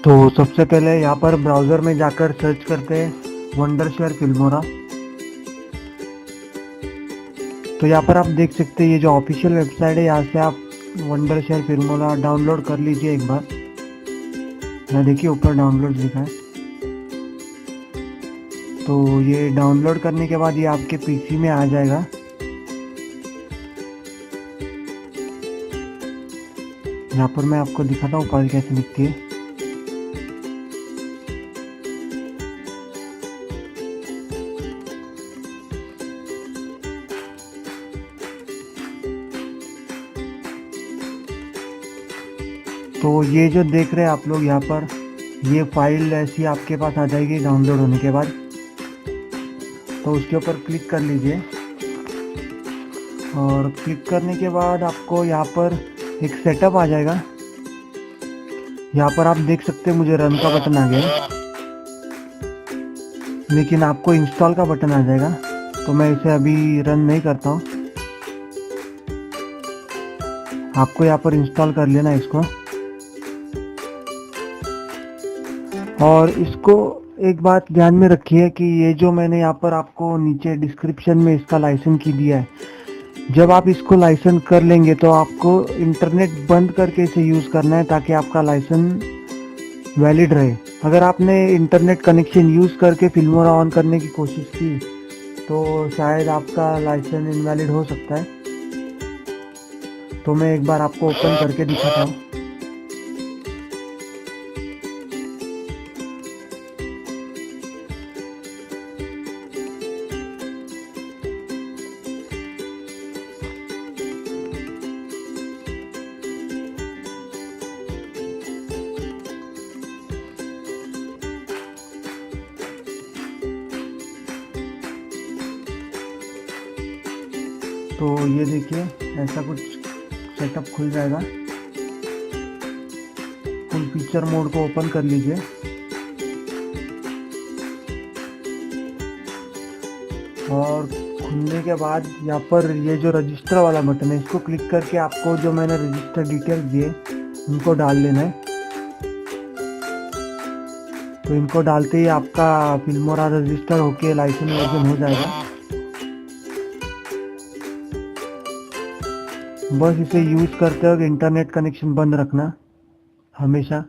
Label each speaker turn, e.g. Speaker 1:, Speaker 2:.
Speaker 1: तो सबसे पहले यहाँ पर ब्राउज़र में जाकर सर्च करते हैं वंडरशेयर फिल्मोरा। तो यहाँ पर आप देख सकते हैं ये जो ऑफिशियल वेबसाइट है, यहाँ से आप वंडरशेयर फिल्मोरा डाउनलोड कर लीजिए एक बार। यहाँ देखिए ऊपर डाउनलोड लिखा है। तो ये डाउनलोड करने के बाद ये आपके पीसी में आ जाएगा। यहाँ पर मैं आपको दिखाता हूँ फाइल कैसे दिखती है। तो ये जो देख रहे हैं आप लोग यहाँ पर, ये फाइल ऐसी आपके पास आ जाएगी डाउनलोड होने के बाद। तो उसके ऊपर क्लिक कर लीजिए और क्लिक करने के बाद आपको यहाँ पर एक सेटअप आ जाएगा। यहाँ पर आप देख सकते हैं मुझे रन का बटन आ गया, लेकिन आपको इंस्टॉल का बटन आ जाएगा। तो मैं इसे अभी रन नहीं करता हूँ। आपको यहाँ पर इंस्टॉल कर लेना इसको। और इसको एक बात ध्यान में रखिए कि ये जो मैंने यहाँ पर आपको नीचे डिस्क्रिप्शन में इसका लाइसेंस की दिया है, जब आप इसको लाइसेंस कर लेंगे तो आपको इंटरनेट बंद करके इसे यूज़ करना है ताकि आपका लाइसेंस वैलिड रहे। अगर आपने इंटरनेट कनेक्शन यूज़ करके फिल्मोरा ऑन करने की कोशिश की तो शायद आपका लाइसेंस इनवैलिड हो सकता है। तो मैं एक बार आपको ओपन करके दिखाता हूँ। तो ये देखिए ऐसा कुछ सेटअप खुल जाएगा। फुल फीचर मोड को ओपन कर लीजिए और खुलने के बाद यहाँ पर ये जो रजिस्टर वाला बटन है, इसको क्लिक करके आपको जो मैंने रजिस्टर डिटेल्स दिए उनको डाल लेना है। तो इनको डालते ही आपका फिल्मोरा रजिस्टर होके लाइसेंस वर्जन हो जाएगा। बस इसे यूज़ करते वक्त इंटरनेट कनेक्शन बंद रखना हमेशा।